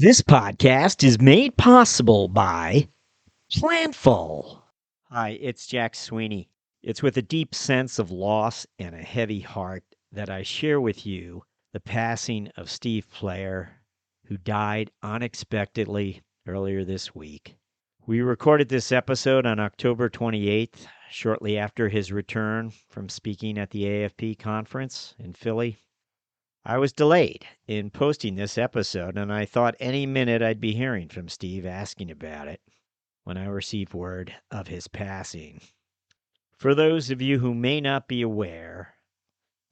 This podcast is made possible by Planful. Hi, it's Jack Sweeney. It's with a deep sense of loss and a heavy heart that I share with you the passing of Steve Player, who died unexpectedly earlier this week. We recorded this episode on October 28th, shortly after his return from speaking at the AFP conference in Philly. I was delayed in posting this episode, and I thought any minute I'd be hearing from Steve asking about it when I received word of his passing. For those of you who may not be aware,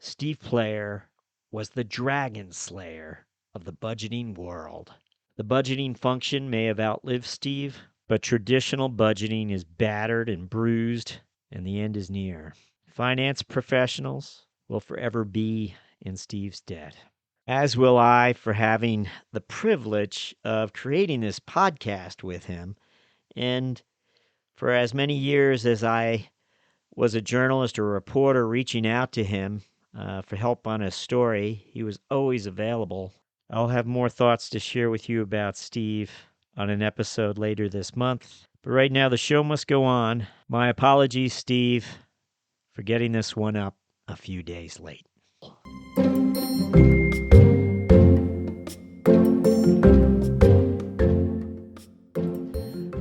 Steve Player was the dragon slayer of the budgeting world. The budgeting function may have outlived Steve, but traditional budgeting is battered and bruised, and the end is near. Finance professionals will forever be in Steve's debt, as will I for having the privilege of creating this podcast with him. And for as many years as I was a journalist or reporter reaching out to him for help on a story, he was always available. I'll have more thoughts to share with you about Steve on an episode later this month. But right now, the show must go on. My apologies, Steve, for getting this one up a few days late.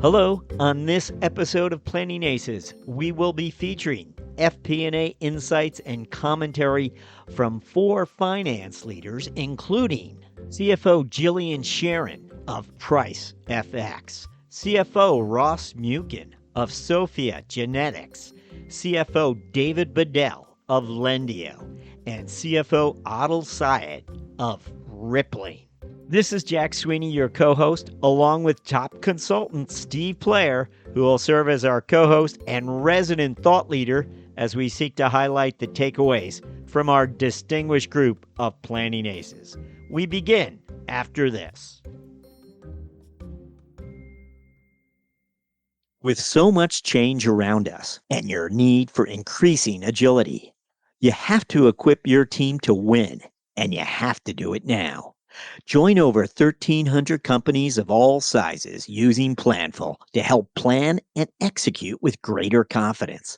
Hello, on this episode of Planning Aces, we will be featuring FP&A insights and commentary from 4 finance leaders, including CFO Jillian Sharon of Price FX, CFO Ross Mukin of Sophia Genetics, CFO David Bedell of Lendio, and CFO Adil Syed of Rippling. This is Jack Sweeney, your co-host, along with top consultant Steve Player, who will serve as our co-host and resident thought leader as we seek to highlight the takeaways from our distinguished group of Planning Aces. We begin after this. With so much change around us and your need for increasing agility, you have to equip your team to win, and you have to do it now. Join over 1,300 companies of all sizes using Planful to help plan and execute with greater confidence.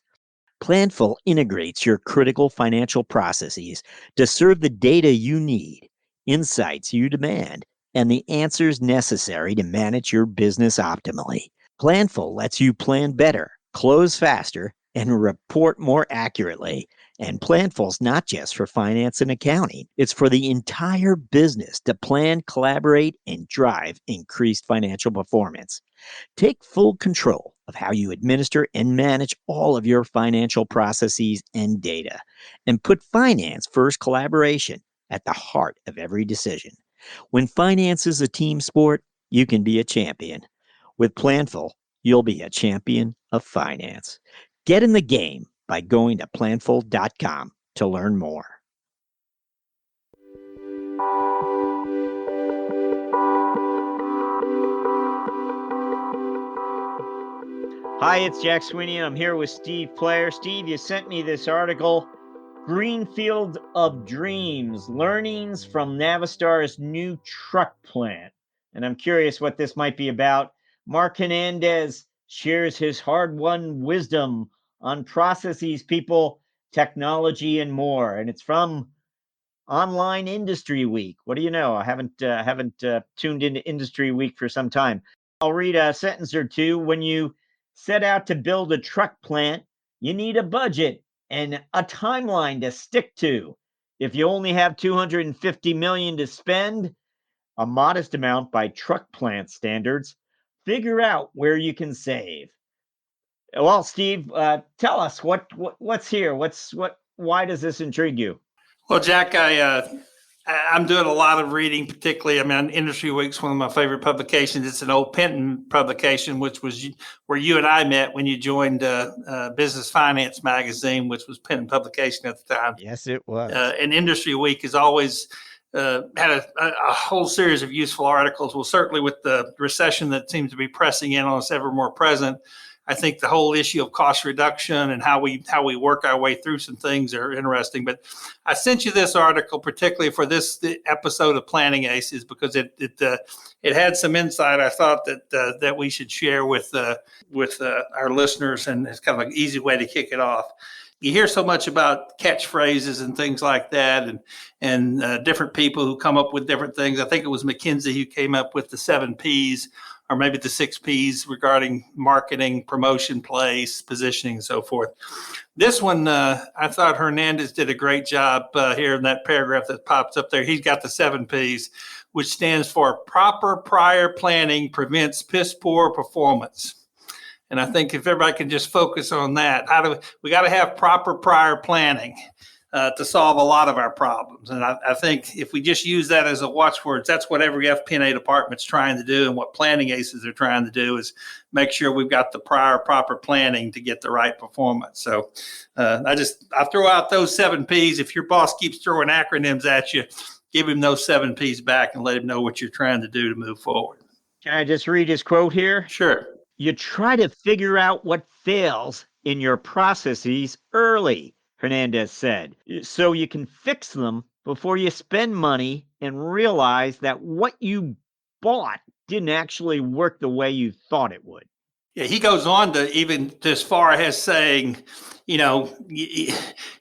Planful integrates your critical financial processes to serve the data you need, insights you demand, and the answers necessary to manage your business optimally. Planful lets you plan better, close faster, and report more accurately. And Planful's not just for finance and accounting. It's for the entire business to plan, collaborate, and drive increased financial performance. Take full control of how you administer and manage all of your financial processes and data. And put finance first collaboration at the heart of every decision. When finance is a team sport, you can be a champion. With Planful, you'll be a champion of finance. Get in the game by going to planful.com to learn more. Hi, it's Jack Sweeney, and I'm here with Steve Player. Steve, you sent me this article, Greenfield of Dreams, Learnings from Navistar's New Truck Plant. And I'm curious what this might be about. Mark Hernandez shares his hard-won wisdom on processes, people, technology, and more. And it's from Online Industry Week. What do you know? I haven't tuned into Industry Week for some time. I'll read a sentence or two. When you set out to build a truck plant, you need a budget and a timeline to stick to. If you only have $250 million to spend, a modest amount by truck plant standards, figure out where you can save. Well, Steve, tell us what's here. Why does this intrigue you? Well, Jack, I'm doing a lot of reading, particularly. Industry Week's one of my favorite publications. It's an old Penton publication, which was where you and I met when you joined Business Finance magazine, which was Penton publication at the time. Yes, it was. And Industry Week has always had a whole series of useful articles. Well, certainly with the recession that seems to be pressing in on us ever more present, I think the whole issue of cost reduction and how we work our way through some things are interesting. But I sent you this article particularly for this episode of Planning Aces because it had some insight I thought that we should share with our listeners, and it's kind of an easy way to kick it off. You hear so much about catchphrases and things like that, and different people who come up with different things. I think it was McKinsey who came up with the 7 Ps, or maybe the 6 Ps regarding marketing, promotion, place, positioning, and so forth. This one, I thought Hernandez did a great job here in that paragraph that pops up there. He's got the 7 Ps, which stands for proper prior planning prevents piss poor performance. And I think if everybody can just focus on that, we got to have proper prior planning to solve a lot of our problems. And I think if we just use that as a watchword, that's what every FP&A department's trying to do, and what Planning Aces are trying to do is make sure we've got the prior proper planning to get the right performance. So I throw out those 7 Ps. If your boss keeps throwing acronyms at you, give him those 7 Ps back and let him know what you're trying to do to move forward. Can I just read his quote here? Sure. You try to figure out what fails in your processes early, Hernandez said, so you can fix them before you spend money and realize that what you bought didn't actually work the way you thought it would. Yeah, he goes on to even as far as saying, you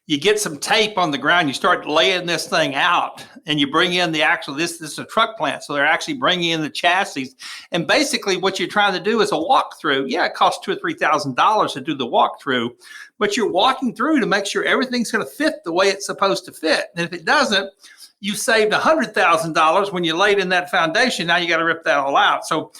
get some tape on the ground, you start laying this thing out, and you bring in the actual, this is a truck plant, so they're actually bringing in the chassis. And basically what you're trying to do is a walkthrough. Yeah, it costs $2,000 or $3,000 to do the walkthrough, but you're walking through to make sure everything's going to fit the way it's supposed to fit. And if it doesn't, you saved $100,000 when you laid in that foundation. Now you got to rip that all out. So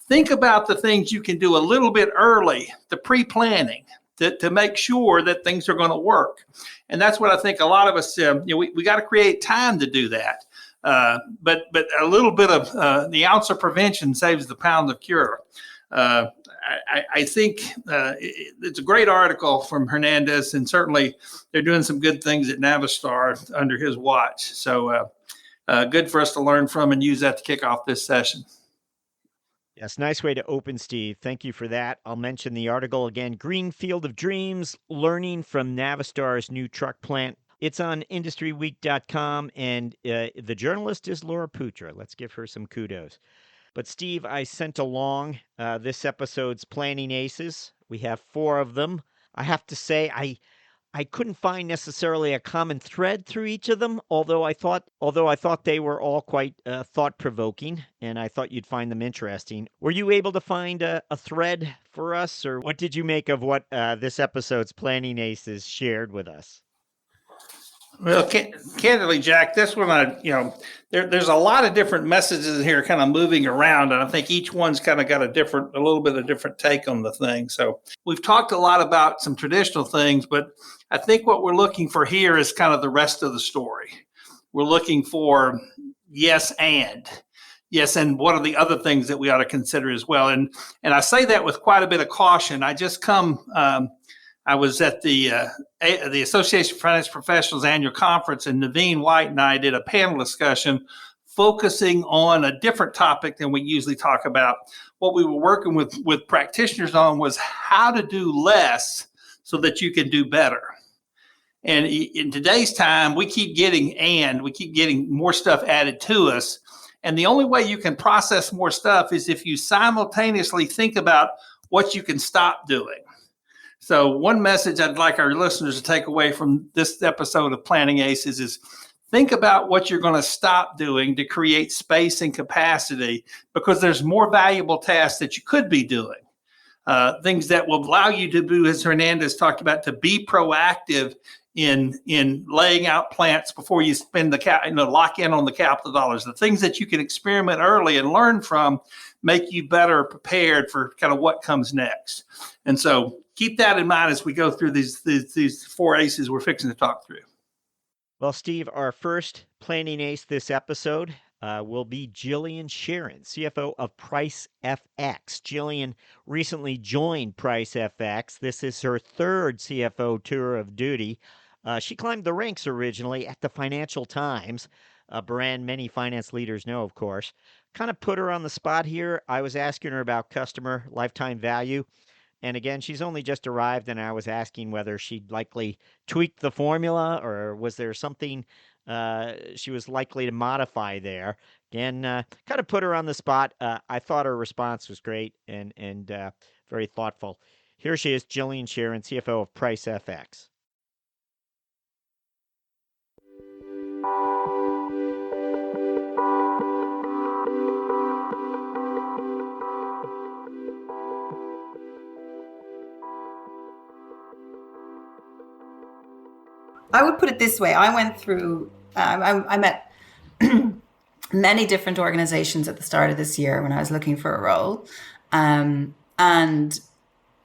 think about the things you can do a little bit early, the pre-planning, to make sure that things are going to work. And that's what I think a lot of us, we got to create time to do that. But a little bit of the ounce of prevention saves the pound of cure. I think it's a great article from Hernandez, and certainly they're doing some good things at Navistar under his watch. So good for us to learn from and use that to kick off this session. Yes, nice way to open, Steve. Thank you for that. I'll mention the article again, Green Field of Dreams, Learning from Navistar's New Truck Plant. It's on industryweek.com, and the journalist is Laura Putra. Let's give her some kudos. But Steve, I sent along this episode's Planning Aces. We have 4 of them. I have to say, I couldn't find necessarily a common thread through each of them, although I thought they were all quite thought-provoking, and I thought you'd find them interesting. Were you able to find a thread for us, or what did you make of what this episode's Planning Aces shared with us? Well, candidly, Jack, this one, there's a lot of different messages here kind of moving around, and I think each one's kind of got a little bit of different take on the thing. So we've talked a lot about some traditional things, but I think what we're looking for here is kind of the rest of the story. We're looking for yes, and what are the other things that we ought to consider as well? And I say that with quite a bit of caution. I was at the Association of Finance Professionals annual conference, and Naveen White and I did a panel discussion focusing on a different topic than we usually talk about. What we were working with practitioners on was how to do less so that you can do better. And in today's time, we keep getting more stuff added to us. And the only way you can process more stuff is if you simultaneously think about what you can stop doing. So one message I'd like our listeners to take away from this episode of Planning Aces is think about what you're going to stop doing to create space and capacity, because there's more valuable tasks that you could be doing. Things that will allow you to do, as Hernandez talked about, to be proactive in laying out plants before you spend lock in on the capital dollars. The things that you can experiment early and learn from make you better prepared for kind of what comes next. And so keep that in mind as we go through these 4 aces we're fixing to talk through. Well, Steve, our first planning ace this episode will be Jillian Sharon, CFO of Price FX. Jillian recently joined Price FX. This is her 3rd CFO tour of duty. She climbed the ranks originally at the Financial Times, a brand many finance leaders know, of course. Kind of put her on the spot here. I was asking her about customer lifetime value. And again, she's only just arrived, and I was asking whether she'd likely tweak the formula or was there something she was likely to modify there. Again, kind of put her on the spot. I thought her response was great and very thoughtful. Here she is, Jillian Sharon, CFO of Price FX. I would put it this way. I went through, I met many different organizations at the start of this year when I was looking for a role. And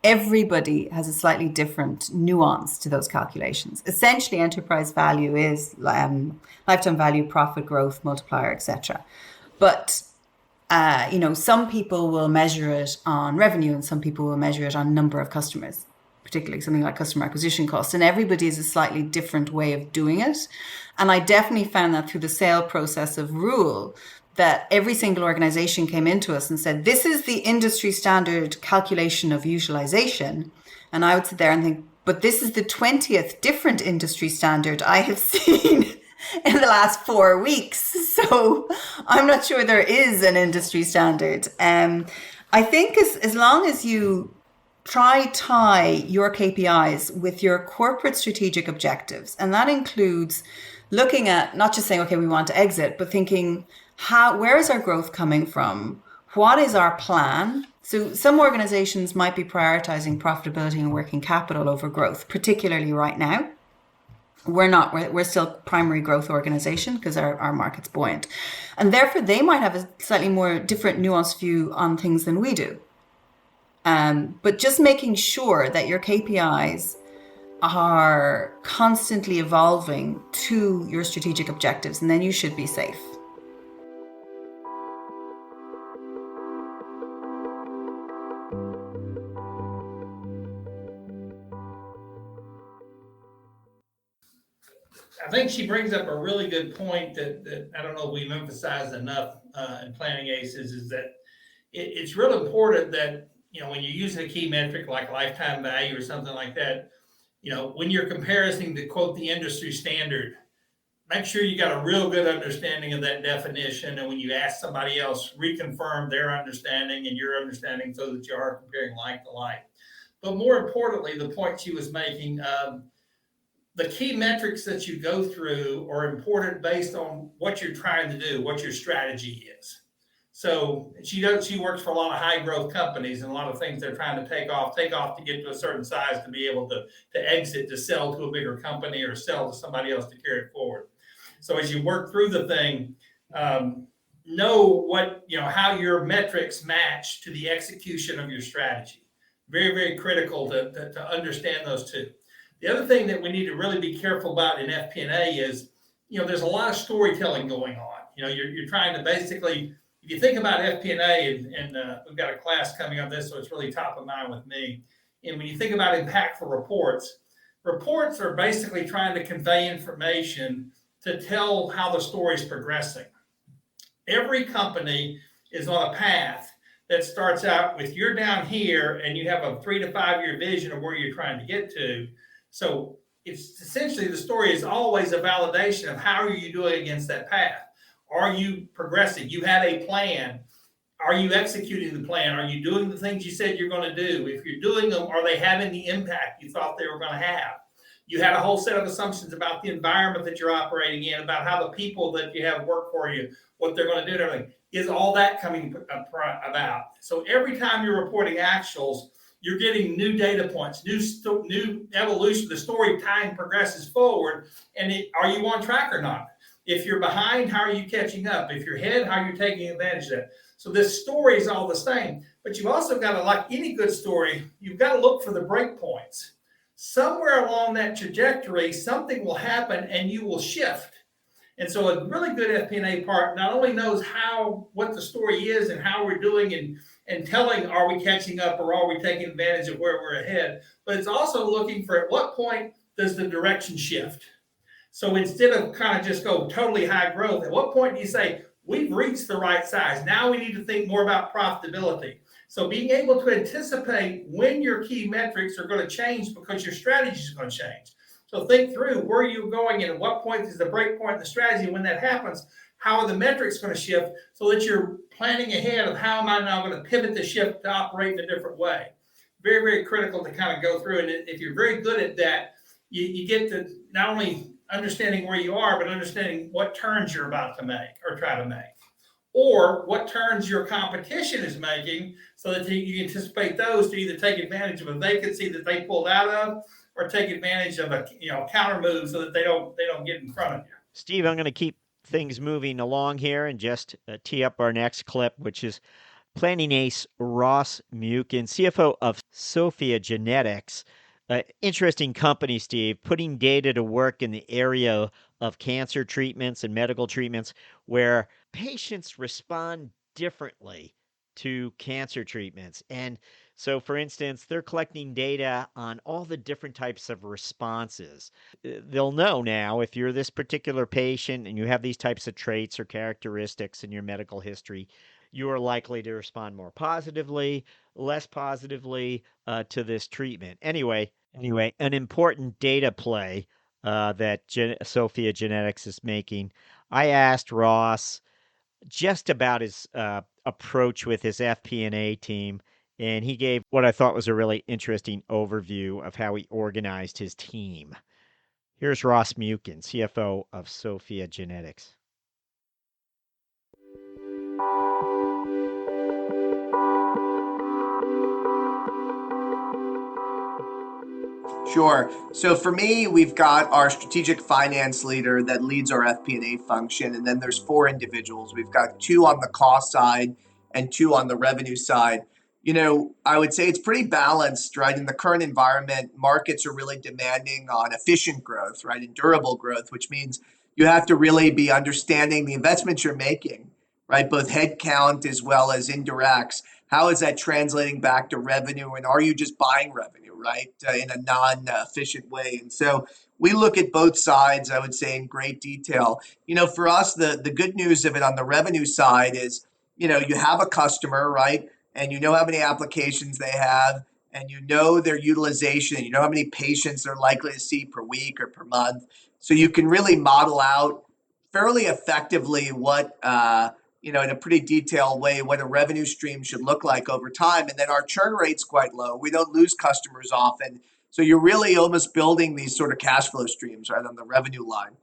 everybody has a slightly different nuance to those calculations. Essentially, enterprise value is lifetime value, profit growth, multiplier, etc. But some people will measure it on revenue and some people will measure it on number of customers, particularly something like customer acquisition costs. And everybody has a slightly different way of doing it. And I definitely found that through the sale process of Rule, that every single organization came into us and said, this is the industry standard calculation of utilization. And I would sit there and think, but this is the 20th different industry standard I have seen in the last 4 weeks. So I'm not sure there is an industry standard. I think as long as you tie your KPIs with your corporate strategic objectives, and that includes looking at not just saying, okay, we want to exit, but thinking, where is our growth coming from? What is our plan? So some organizations might be prioritizing profitability and working capital over growth, particularly right now. We're not. We're still primary growth organization because our market's buoyant. And therefore, they might have a slightly more different nuanced view on things than we do. But just making sure that your KPIs are constantly evolving to your strategic objectives, and then you should be safe. I think she brings up a really good point that I don't know if we've emphasized enough in Planning Aces, is that it's real important that, when you're using a key metric like lifetime value or something like that, when you're comparing to quote the industry standard, make sure you got a real good understanding of that definition. And when you ask somebody else, reconfirm their understanding and your understanding so that you are comparing like to like. But more importantly, the point she was making, the key metrics that you go through are important based on what you're trying to do, what your strategy is. So she works for a lot of high growth companies and a lot of things they're trying to take off to get to a certain size to be able to exit, to sell to a bigger company or sell to somebody else to carry it forward. So as you work through the thing, know how your metrics match to the execution of your strategy. Very, very critical to understand those two. The other thing that we need to really be careful about in FP&A is, there's a lot of storytelling going on. You're trying to basically, if you think about FP&A, and we've got a class coming on this, so it's really top of mind with me. And when you think about impactful reports are basically trying to convey information to tell how the story is progressing. Every company is on a path that starts out with you're down here and you have a 3 to 5 year vision of where you're trying to get to. So it's essentially the story is always a validation of how are you doing against that path. Are you progressing? You had a plan. Are you executing the plan? Are you doing the things you said you're going to do? If you're doing them, are they having the impact you thought they were going to have? You had a whole set of assumptions about the environment that you're operating in, about how the people that you have work for you, what they're going to do and everything. Is all that coming about? So every time you're reporting actuals, you're getting new data points, new evolution. The story time progresses forward. And are you on track or not? If you're behind, how are you catching up? If you're ahead, how are you taking advantage of that? So this story is all the same. But you've also got to, like any good story, you've got to look for the break points. Somewhere along that trajectory, something will happen and you will shift. And so a really good FP&A part not only knows what the story is and how we're doing and telling, are we catching up or are we taking advantage of where we're ahead, but it's also looking for at what point does the direction shift? So instead of kind of just go totally high growth, at what point do you say, we've reached the right size? Now we need to think more about profitability. So being able to anticipate when your key metrics are going to change because your strategy is going to change. So think through where you're going and at what point is the break point in the strategy. When that happens, how are the metrics going to shift so that you're planning ahead of how am I now going to pivot the shift to operate in a different way. Very, very critical to kind of go through. And if you're very good at that, you get to not only understanding where you are, but understanding what turns you're about to make or try to make, or what turns your competition is making, so that you anticipate those to either take advantage of a vacancy that they pulled out of, or take advantage of a counter move so that they don't get in front of you. Steve, I'm going to keep things moving along here and just tee up our next clip, which is planning ace Ross Mukin, CFO of Sophia Genetics. Interesting company, Steve, putting data to work in the area of cancer treatments and medical treatments where patients respond differently to cancer treatments. And so, for instance, they're collecting data on all the different types of responses. They'll know now if you're this particular patient and you have these types of traits or characteristics in your medical history, you are likely to respond more positively, less positively to this treatment. Anyway, an important data play that Sophia Genetics is making. I asked Ross just about his approach with his FP&A team, and he gave what I thought was a really interesting overview of how he organized his team. Here's Ross Mukin, CFO of Sophia Genetics. Sure. So for me, we've got our strategic finance leader that leads our FP&A function, and then there's 4 individuals. We've got 2 on the cost side and 2 on the revenue side. I would say it's pretty balanced, right? In the current environment, markets are really demanding on efficient growth, right, and durable growth, which means you have to really be understanding the investments you're making, right, both headcount as well as indirects. How is that translating back to revenue, and are you just buying revenue, right, in a non-efficient way? And so we look at both sides, I would say, in great detail. For us, the good news of it on the revenue side is, you have a customer, right, and you know how many applications they have, and you know their utilization, and you know how many patients they're likely to see per week or per month. So you can really model out fairly effectively what in a pretty detailed way, what a revenue stream should look like over time. And then our churn rate's quite low. We don't lose customers often. So you're really almost building these sort of cash flow streams, right, on the revenue line.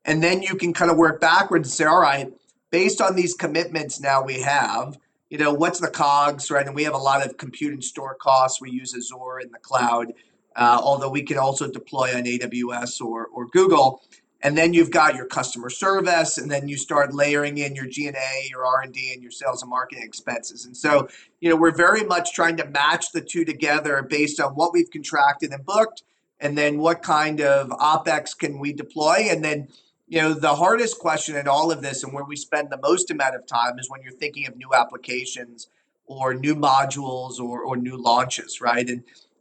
And then you can kind of work backwards and say, all right, based on these commitments now we have, what's the COGS, right? And we have a lot of compute and store costs. We use Azure in the cloud, although we can also deploy on AWS or Google. And then you've got your customer service, and then you start layering in your G&A, your R&D, and your sales and marketing expenses. And so, we're very much trying to match the two together based on what we've contracted and booked, and then what kind of OpEx can we deploy. And then, the hardest question in all of this, and where we spend the most amount of time, is when you're thinking of new applications or new modules or new launches, right?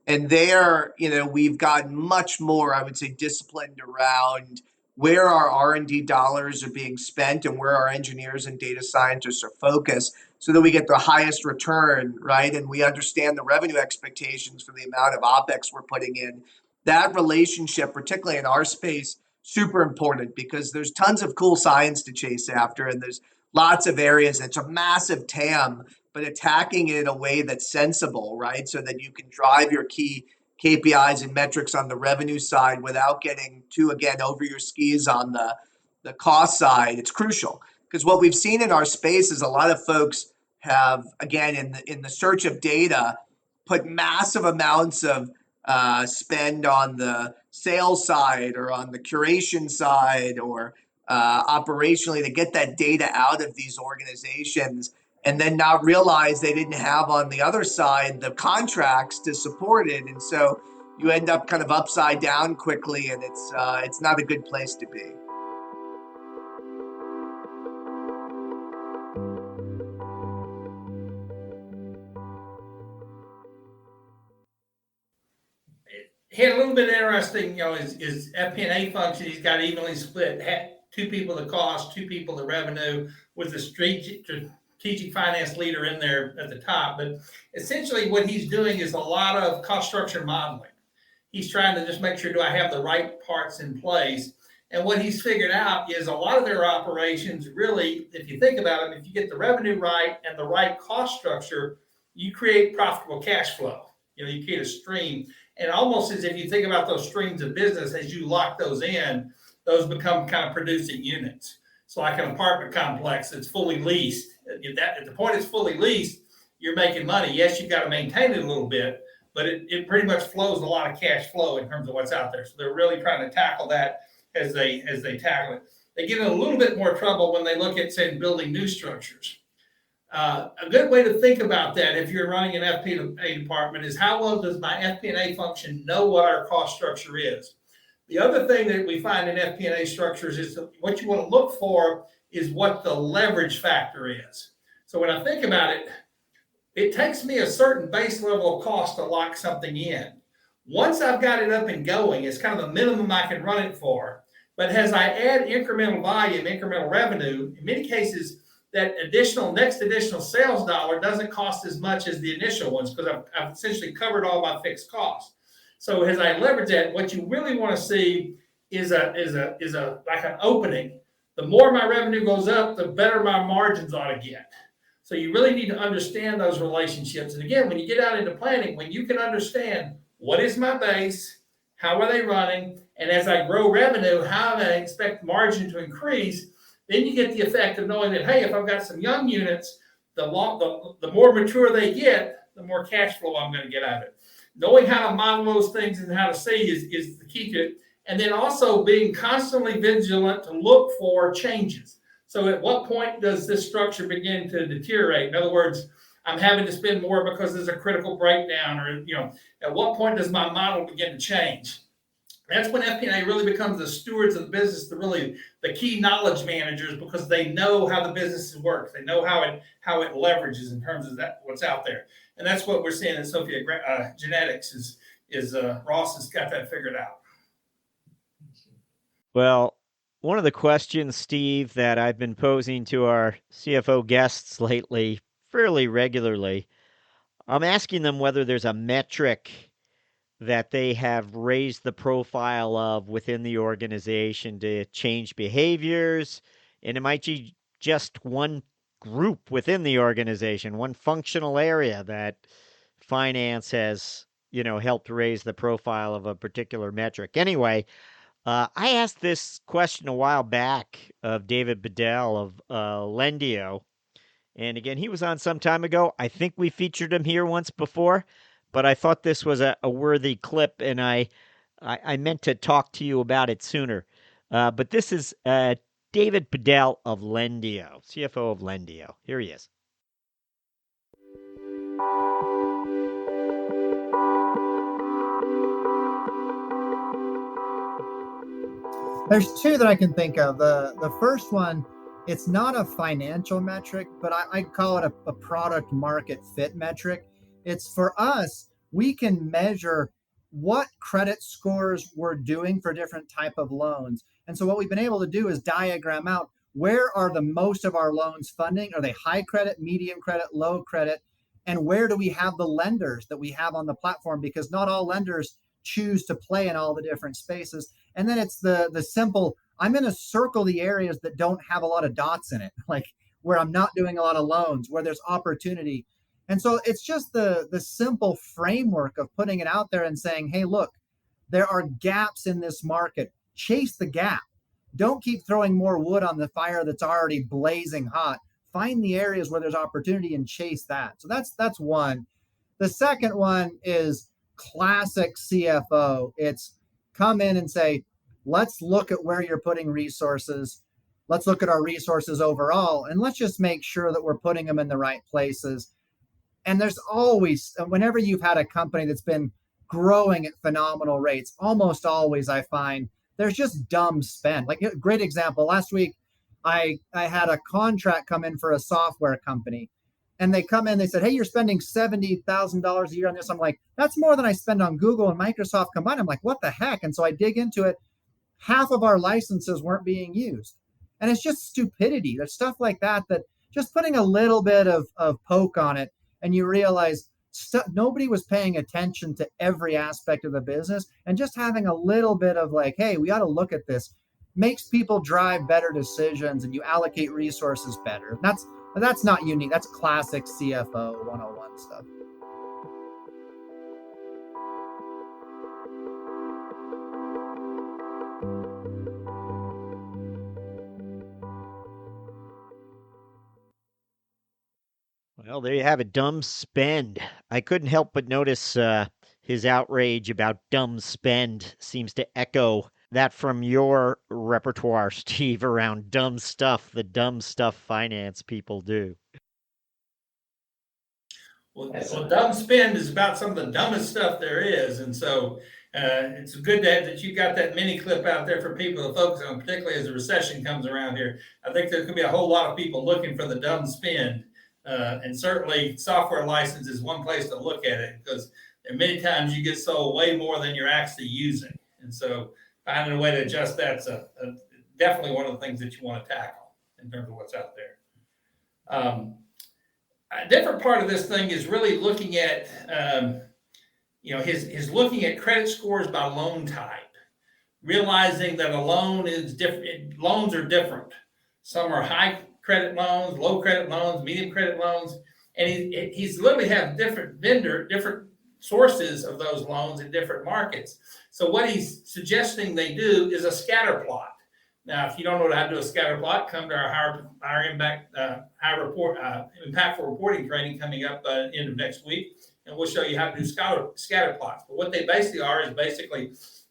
And there, we've gotten much more, I would say, disciplined around where our R&D dollars are being spent and where our engineers and data scientists are focused, so that we get the highest return, right? And we understand the revenue expectations for the amount of OpEx we're putting in. That relationship, particularly in our space, super important, because there's tons of cool science to chase after, and there's lots of areas. It's a massive TAM, but attacking it in a way that's sensible, right? So that you can drive your key KPIs and metrics on the revenue side without getting too, again, over your skis on the cost side. It's crucial, because what we've seen in our space is a lot of folks have, again, in the search of data, put massive amounts of spend on the sales side or on the curation side or operationally to get that data out of these organizations, and then not realize they didn't have on the other side the contracts to support it. And so you end up kind of upside down quickly, and it's not a good place to be. He had a little bit interesting, his FP&A function. He's got evenly split, 2 people the cost, 2 people the revenue, with the strategic finance leader in there at the top. But essentially, what he's doing is a lot of cost structure modeling. He's trying to just make sure, do I have the right parts in place? And what he's figured out is a lot of their operations really, if you think about it, if you get the revenue right and the right cost structure, you create profitable cash flow. You create a stream. And almost as if you think about those streams of business, as you lock those in, those become kind of producing units. So like an apartment complex that's fully leased, at the point it's fully leased, you're making money. Yes, you've got to maintain it a little bit, but it pretty much flows a lot of cash flow in terms of what's out there. So they're really trying to tackle that as they tackle it. They get in a little bit more trouble when they look at, say, building new structures. A good way to think about that, if you're running an FP&A department, is how well does my FP&A function know what our cost structure is? The other thing that we find in FP&A structures is what you want to look for is what the leverage factor is. So when I think about it, it takes me a certain base level of cost to lock something in. Once I've got it up and going, it's kind of the minimum I can run it for. But as I add incremental volume, incremental revenue, in many cases, that next additional sales dollar doesn't cost as much as the initial ones because I've essentially covered all my fixed costs. So as I leverage that, what you really want to see is like an opening. The more my revenue goes up, the better my margins ought to get. So you really need to understand those relationships. And again, when you get out into planning, when you can understand what is my base, how are they running, and as I grow revenue, how do I expect margin to increase, then you get the effect of knowing that, hey, if I've got some young units, the more mature they get, the more cash flow I'm going to get out of it. Knowing how to model those things and how to see is the key to it. And then also being constantly vigilant to look for changes. So at what point does this structure begin to deteriorate? In other words, I'm having to spend more because there's a critical breakdown, or at what point does my model begin to change? That's when FP&A really becomes the stewards of the business, the key knowledge managers, because they know how the business works. They know how it leverages in terms of what's out there. And that's what we're seeing in Sophia Genetics is Ross has got that figured out. Well, one of the questions, Steve, that I've been posing to our CFO guests lately fairly regularly, I'm asking them whether there's a metric that they have raised the profile of within the organization to change behaviors. And it might be just one group within the organization, one functional area that finance has, helped raise the profile of a particular metric. Anyway, I asked this question a while back of David Bedell of Lendio. And again, he was on some time ago. I think we featured him here once before, but I thought this was a worthy clip, and I meant to talk to you about it sooner. But this is David Bedell of Lendio, CFO of Lendio. Here he is. There's two that I can think of. The first one, it's not a financial metric, but I call it a product market fit metric. It's for us, we can measure what credit scores we're doing for different type of loans. And so what we've been able to do is diagram out where are the most of our loans funding? Are they high credit, medium credit, low credit? And where do we have the lenders that we have on the platform? Because not all lenders choose to play in all the different spaces. And then it's the simple, I'm going to circle the areas that don't have a lot of dots in it, like where I'm not doing a lot of loans, where there's opportunity. And so it's just the simple framework of putting it out there and saying, hey, look, there are gaps in this market. Chase the gap. Don't keep throwing more wood on the fire that's already blazing hot. Find the areas where there's opportunity and chase that. So that's one. The second one is classic CFO. It's come in and say, let's look at where you're putting resources. Let's look at our resources overall, and let's just make sure that we're putting them in the right places. And there's always, whenever you've had a company that's been growing at phenomenal rates, almost always I find there's just dumb spend. Like a great example, last week, I had a contract come in for a software company, and they come in, they said, hey, you're spending $70,000 a year on this. I'm like, that's more than I spend on Google and Microsoft combined. I'm like, what the heck? And so I dig into it. Half of our licenses weren't being used. And it's just stupidity. There's stuff like that just putting a little bit of poke on it, and you realize nobody was paying attention to every aspect of the business, and just having a little bit of like, hey, we ought to look at this, makes people drive better decisions, and you allocate resources better. That's not unique. That's classic CFO 101 stuff. Well, there you have it, dumb spend. I couldn't help but notice his outrage about dumb spend seems to echo that from your repertoire, Steve, around dumb stuff, the dumb stuff finance people do. Well, dumb spend is about some of the dumbest stuff there is. And so it's good that you got that mini clip out there for people to focus on, particularly as the recession comes around here. I think there's going to be a whole lot of people looking for the dumb spend. And certainly software license is one place to look at it, because many times you get sold way more than you're actually using. And so finding a way to adjust that's definitely one of the things that you want to tackle in terms of what's out there. A different part of this thing is really looking at, his looking at credit scores by loan type, realizing that a loan is different. Loans are different. Some are high credit loans, low credit loans, medium credit loans, and he's literally have different sources of those loans in different markets. So what he's suggesting they do is a scatter plot. Now, if you don't know how to do a scatter plot, come to our impactful reporting training coming up end of next week, and we'll show you how to do scatter plots. But what they basically are is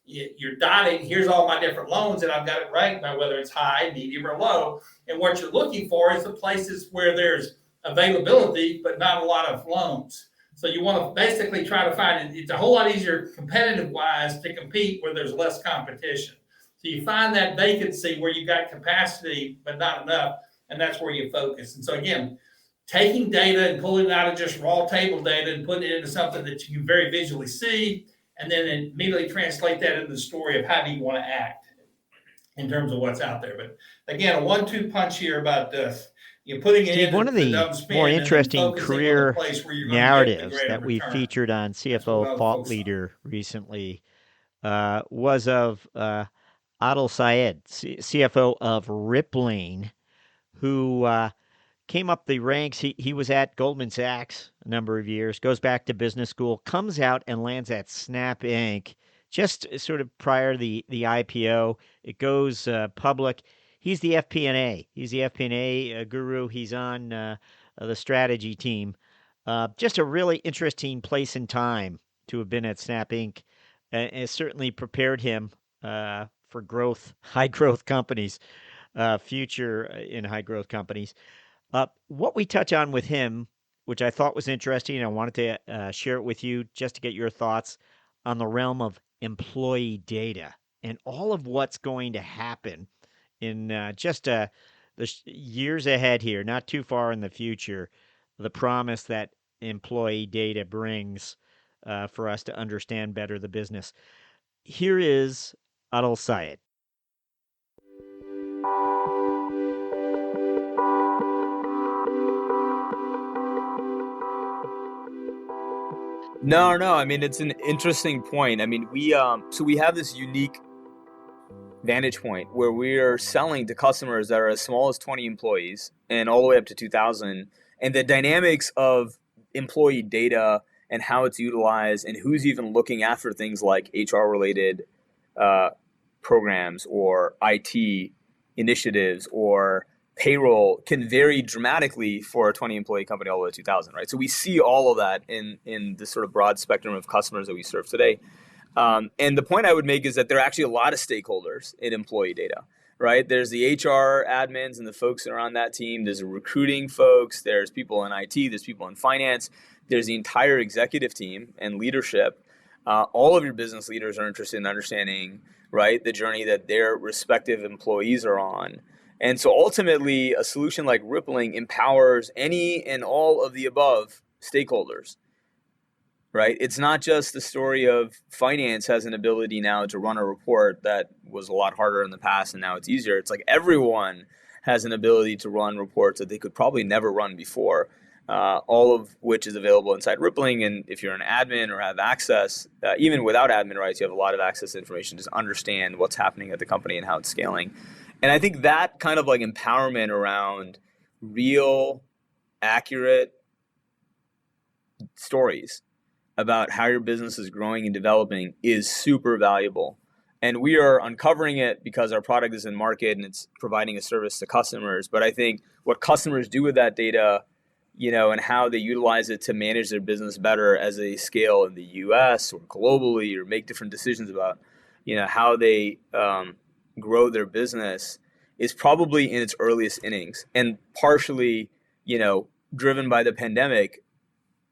you're dotting, here's all my different loans, and I've got it ranked by whether it's high, medium, or low. And what you're looking for is the places where there's availability, but not a lot of loans. So you want to basically try to find it. It's a whole lot easier competitive-wise to compete where there's less competition. So you find that vacancy where you got capacity, but not enough, and that's where you focus. And so again, taking data and pulling it out of just raw table data and putting it into something that you can very visually see, and then immediately translate that into the story of how do you want to act in terms of what's out there. But again, a 1-2 punch here about putting it Steve, into one of the more interesting career narratives that we featured on CFO Thought Leader recently was of Adil Syed, CFO of Rippling, who came up the ranks. He was at Goldman Sachs a number of years, goes back to business school, comes out and lands at Snap Inc. just sort of prior to the IPO. It goes public. He's the FP&A. He's the FP&A guru. He's on the strategy team. Just a really interesting place and time to have been at Snap Inc. It certainly prepared him for growth, high growth companies, future in high growth companies. What we touch on with him, which I thought was interesting, and I wanted to share it with you just to get your thoughts on the realm of employee data and all of what's going to happen in the years ahead here, not too far in the future, the promise that employee data brings for us to understand better the business. Here is Adil Syed. No. I mean, it's an interesting point. I mean, we have this unique vantage point where we are selling to customers that are as small as 20 employees and all the way up to 2,000. And the dynamics of employee data and how it's utilized and who's even looking after things like HR-related programs or IT initiatives or payroll can vary dramatically for a 20-employee company all the way to 2,000, right? So we see all of that in the sort of broad spectrum of customers that we serve today. And the point I would make is that there are actually a lot of stakeholders in employee data, right? There's the HR admins and the folks that are on that team. There's the recruiting folks. There's people in IT. There's people in finance. There's the entire executive team and leadership. All of your business leaders are interested in understanding, right, the journey that their respective employees are on. And so ultimately, a solution like Rippling empowers any and all of the above stakeholders, right? It's not just the story of finance has an ability now to run a report that was a lot harder in the past and now it's easier. It's like everyone has an ability to run reports that they could probably never run before, all of which is available inside Rippling. And if you're an admin or have access, even without admin rights, you have a lot of access to information to understand what's happening at the company and how it's scaling. And I think that kind of like empowerment around real, accurate stories about how your business is growing and developing is super valuable. And we are uncovering it because our product is in market and it's providing a service to customers. But I think what customers do with that data, and how they utilize it to manage their business better as they scale in the US or globally, or make different decisions about, how they grow their business, is probably in its earliest innings. And partially, driven by the pandemic,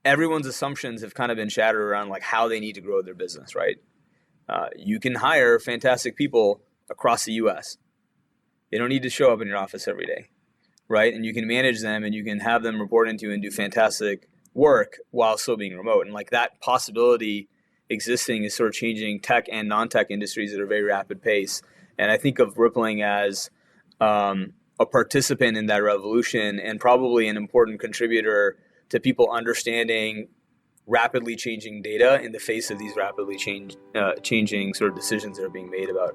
everyone's assumptions have kind of been shattered around like how they need to grow their business, right? You can hire fantastic people across the US. They don't need to show up in your office every day, right? And you can manage them and you can have them report into and do fantastic work while still being remote. And like that possibility existing is sort of changing tech and non-tech industries at a very rapid pace. And I think of Rippling as a participant in that revolution, and probably an important contributor to people understanding rapidly changing data in the face of these rapidly changing sort of decisions that are being made about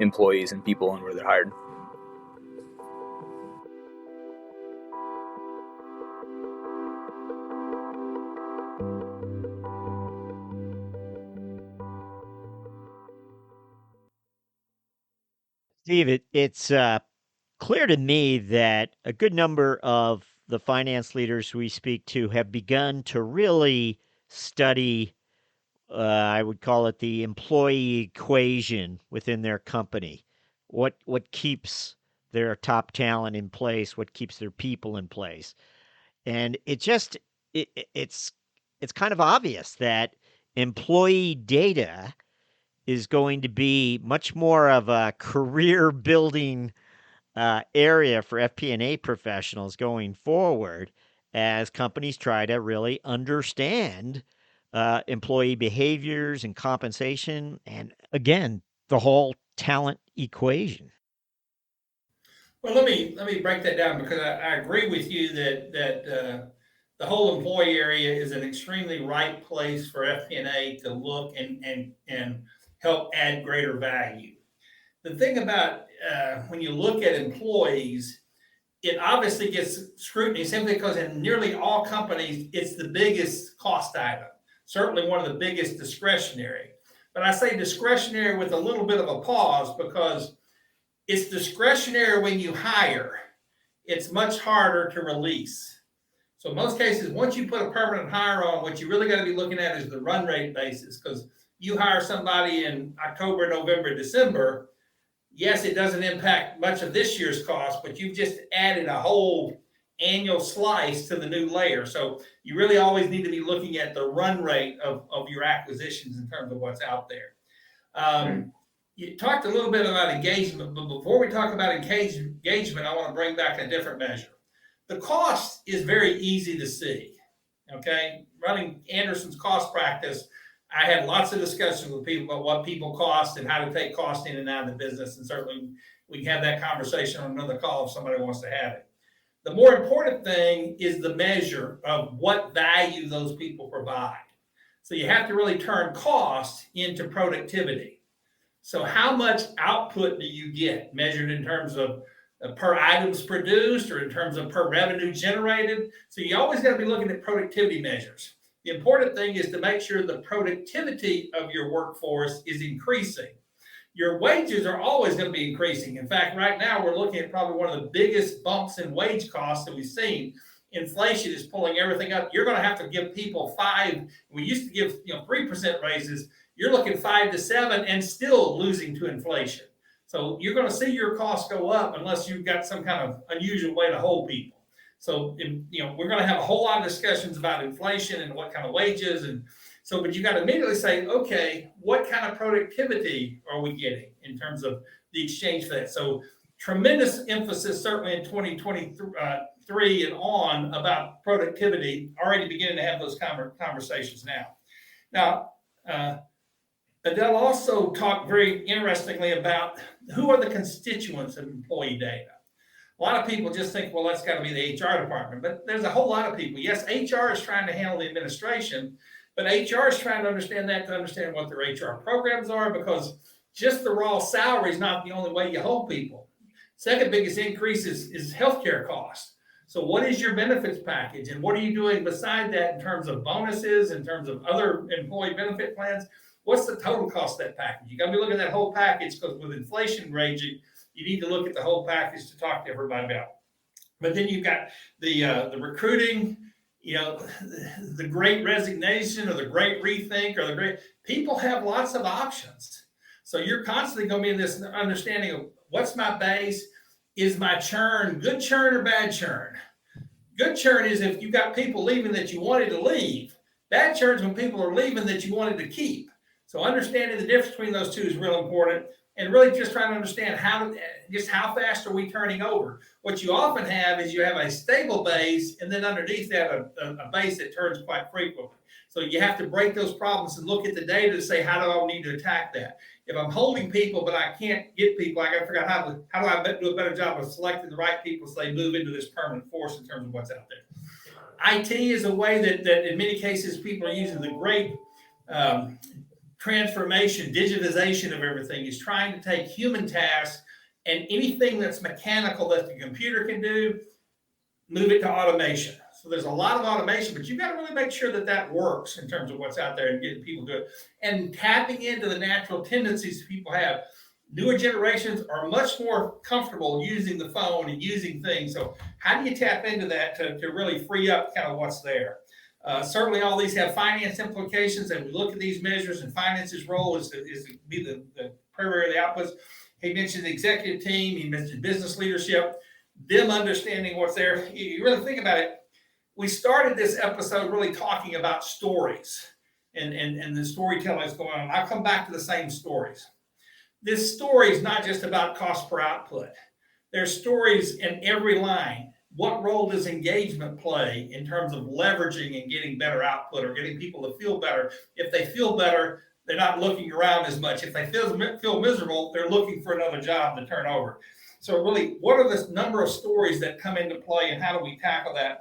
employees and people and where they're hired. Steve, it's clear to me that a good number of the finance leaders we speak to have begun to really study, I would call it the employee equation within their company. What keeps their top talent in place? What keeps their people in place? And it's kind of obvious that employee data is going to be much more of a career building area for FP&A professionals going forward, as companies try to really understand employee behaviors and compensation, and again, the whole talent equation. Well, let me break that down, because I agree with you that the whole employee area is an extremely right place for FP&A to look and help add greater value. The thing about when you look at employees, it obviously gets scrutiny simply because in nearly all companies, it's the biggest cost item, certainly one of the biggest discretionary. But I say discretionary with a little bit of a pause, because it's discretionary when you hire. It's much harder to release. So in most cases, once you put a permanent hire on, what you really got to be looking at is the run rate basis, because you hire somebody in October, November, December. Yes, it doesn't impact much of this year's cost, but you've just added a whole annual slice to the new layer. So you really always need to be looking at the run rate of your acquisitions in terms of what's out there. You talked a little bit about engagement, but before we talk about engagement, I want to bring back a different measure. The cost is very easy to see. Okay, running Anderson's cost practice, I had lots of discussions with people about what people cost and how to take cost in and out of the business. And certainly we can have that conversation on another call if somebody wants to have it. The more important thing is the measure of what value those people provide. So you have to really turn cost into productivity. So how much output do you get measured in terms of per items produced, or in terms of per revenue generated? So you always got to be looking at productivity measures. The important thing is to make sure the productivity of your workforce is increasing. Your wages are always going to be increasing. In fact, right now we're looking at probably one of the biggest bumps in wage costs that we've seen. Inflation is pulling everything up. You're going to have to give people we used to give 3% raises. You're looking 5 to 7 and still losing to inflation. So you're going to see your costs go up unless you've got some kind of unusual way to hold people. So, we're going to have a whole lot of discussions about inflation and what kind of wages. And so, but you got to immediately say, okay, what kind of productivity are we getting in terms of the exchange for that? So tremendous emphasis, certainly in 2023 and on, about productivity, already beginning to have those conversations now. Now, Adele also talked very interestingly about who are the constituents of employee data. A lot of people just think, well, that's got to be the HR department, but there's a whole lot of people. Yes, HR is trying to handle the administration, but HR is trying to understand what their HR programs are, because just the raw salary is not the only way you hold people. Second biggest increase is healthcare costs. So what is your benefits package, and what are you doing beside that in terms of bonuses, in terms of other employee benefit plans? What's the total cost of that package? You got to be looking at that whole package, because with inflation raging, you need to look at the whole package to talk to everybody about. But then you've got the recruiting, the great resignation, or the great rethink, or the great people have lots of options. So you're constantly going to be in this understanding of what's my base, is my churn good churn or bad churn? Good churn is if you've got people leaving that you wanted to leave. Bad churn is when people are leaving that you wanted to keep. So understanding the difference between those two is real important, and really just trying to understand how fast are we turning over. What you often have is you have a stable base, and then underneath that a base that turns quite frequently. So you have to break those problems and look at the data to say, how do I need to attack that? If I'm holding people but I can't get people, I got to figure out how do I do a better job of selecting the right people so they move into this permanent force in terms of what's out there. IT is a way that in many cases people are using the great transformation, digitization of everything, is trying to take human tasks and anything that's mechanical that the computer can do, move it to automation. So there's a lot of automation, but you've got to really make sure that works in terms of what's out there and getting people to it, and tapping into the natural tendencies people have. Newer generations are much more comfortable using the phone and using things. So how do you tap into that to really free up kind of what's there? Certainly all these have finance implications, and we look at these measures, and finance's role is to be the primary of the outputs. He mentioned the executive team, he mentioned business leadership, them understanding what's there. You really think about it, we started this episode really talking about stories and the storytelling that's going on. I'll come back to the same stories. This story is not just about cost per output. There's stories in every line. What role does engagement play in terms of leveraging and getting better output, or getting people to feel better? If they feel better, they're not looking around as much. If they feel miserable, they're looking for another job to turn over. So really, what are the number of stories that come into play, and how do we tackle that?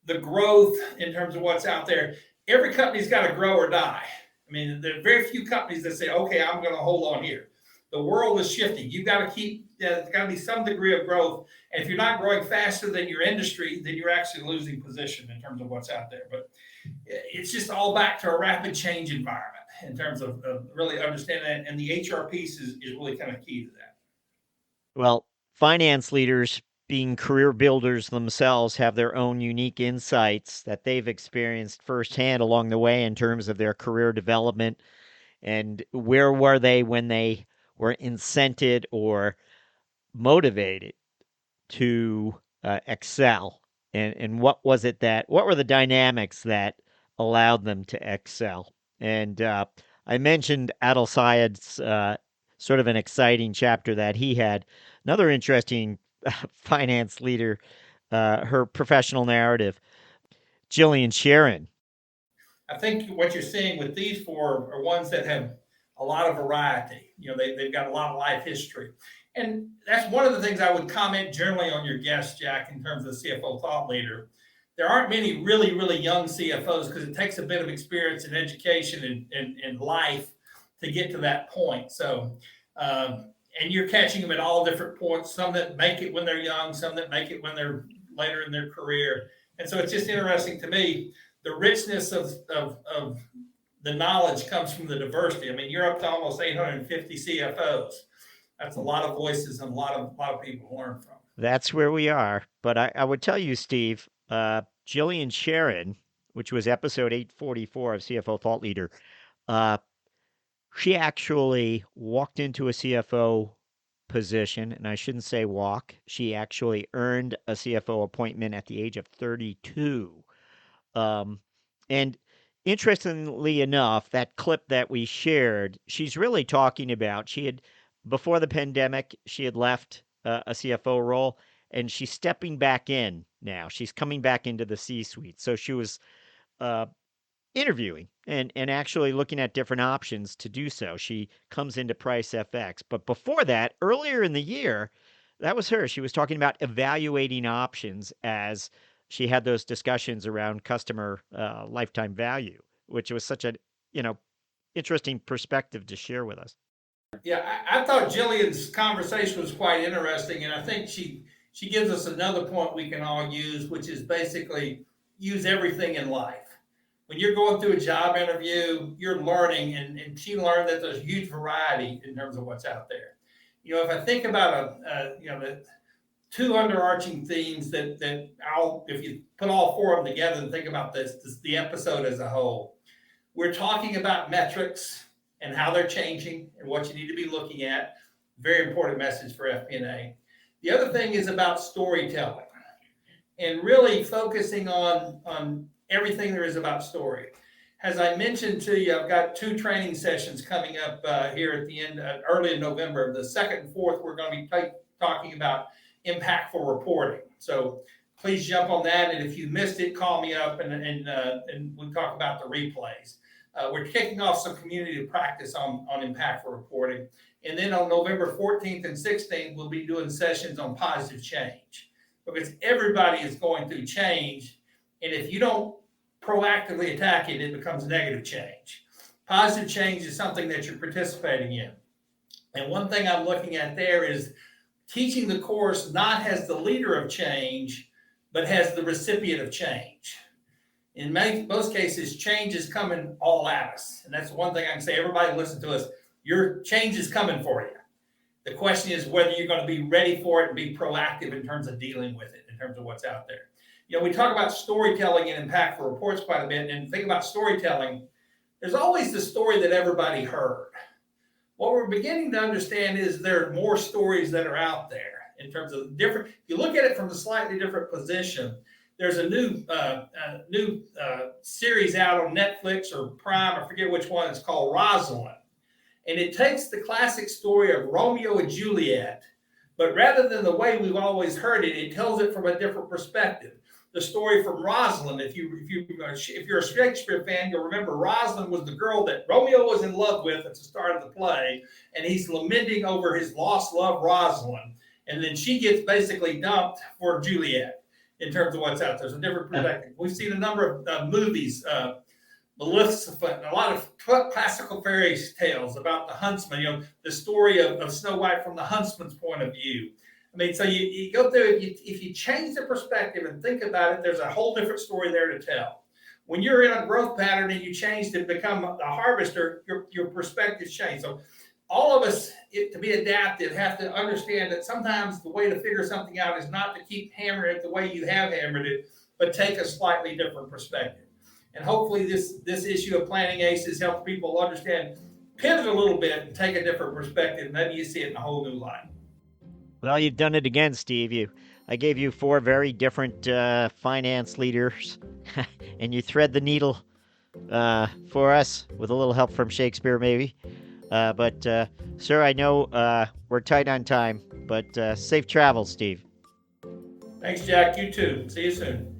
The growth in terms of what's out there. Every company's got to grow or die. I mean, there are very few companies that say, okay, I'm going to hold on here. The world is shifting. You've got to there's got to be some degree of growth. And if you're not growing faster than your industry, then you're actually losing position in terms of what's out there. But it's just all back to a rapid change environment in terms of really understanding that. And the HR piece is really kind of key to that. Well, finance leaders, being career builders themselves, have their own unique insights that they've experienced firsthand along the way in terms of their career development. And where were they when they were incented or motivated to excel? And what were the dynamics that allowed them to excel? And I mentioned Adil Syed's sort of an exciting chapter that he had. Another interesting finance leader, her professional narrative, Jillian Sharon. I think what you're seeing with these four are ones that have a lot of variety. They've got a lot of life history. And that's one of the things I would comment generally on your guest, Jack, in terms of the CFO thought leader. There aren't many really, really young CFOs, because it takes a bit of experience and education and life to get to that point. So, and you're catching them at all different points, some that make it when they're young, some that make it when they're later in their career. And so it's just interesting to me, the richness of the knowledge comes from the diversity. I mean, you're up to almost 850 CFOs. That's a lot of voices and a lot of people to learn from. That's where we are. But I would tell you, Steve, Jillian Sharon, which was episode 844 of CFO Thought Leader, she actually walked into a CFO position, and I shouldn't say walk. She actually earned a CFO appointment at the age of 32. And interestingly enough, that clip that we shared, she's really talking about, before the pandemic, she had left a CFO role, and she's stepping back in now. She's coming back into the C-suite. So she was interviewing and actually looking at different options to do so. She comes into Price FX. But before that, earlier in the year, That was her. She was talking about evaluating options as she had those discussions around customer lifetime value, which was such a, you know, interesting perspective to share with us. Yeah, I thought Jillian's conversation was quite interesting, and I think she gives us another point we can all use, which is basically use everything in life. When you're going through a job interview, you're learning, and she learned that there's huge variety in terms of what's out there. If I think about the two underarching themes that if you put all four of them together and think about this the episode as a whole, we're talking about metrics and how they're changing and what you need to be looking at. Very important message for FP&A. The other thing is about storytelling and really focusing on everything there is about story. As I mentioned to you, I've got 2 training sessions coming up here at the end, early in November. The 2nd and 4th, we're going to be talking about impactful reporting. So please jump on that. And if you missed it, call me up and we'll talk about the replays. We're kicking off some community practice on impactful reporting. And then on November 14th and 16th, we'll be doing sessions on positive change, because everybody is going through change. And if you don't proactively attack it, it becomes negative change. Positive change is something that you're participating in. And one thing I'm looking at there is teaching the course not as the leader of change, but as the recipient of change. In most cases, change is coming all at us. And that's one thing I can say. Everybody listen to us. Your change is coming for you. The question is whether you're going to be ready for it and be proactive in terms of dealing with it, in terms of what's out there. We talk about storytelling and impactful reports quite a bit. And think about storytelling. There's always the story that everybody heard. What we're beginning to understand is there are more stories that are out there in terms of different. If you look at it from a slightly different position, there's a new series out on Netflix or Prime, I forget which one. It's called Rosaline. And it takes the classic story of Romeo and Juliet, but rather than the way we've always heard it, it tells it from a different perspective. The story from Rosaline, if you're a Shakespeare fan, you'll remember Rosaline was the girl that Romeo was in love with at the start of the play, and he's lamenting over his lost love, Rosaline. And then she gets basically dumped for Juliet in terms of what's out there. There's a different perspective. We've seen a number of movies, Maleficent, a lot of classical fairy tales about the huntsman, the story of Snow White from the huntsman's point of view. I mean, so you go through, if you change the perspective and think about it, there's a whole different story there to tell. When you're in a growth pattern and you change to become a harvester, your perspectives change. So all of us, to be adaptive, have to understand that sometimes the way to figure something out is not to keep hammering it the way you have hammered it, but take a slightly different perspective. And hopefully this issue of planning aces helps people understand, pivot a little bit and take a different perspective. Maybe you see it in a whole new light. Well, you've done it again, Steve. I gave you 4 very different finance leaders, and you thread the needle for us with a little help from Shakespeare, maybe. But sir, I know we're tight on time, but safe travels, Steve. Thanks, Jack. You too. See you soon.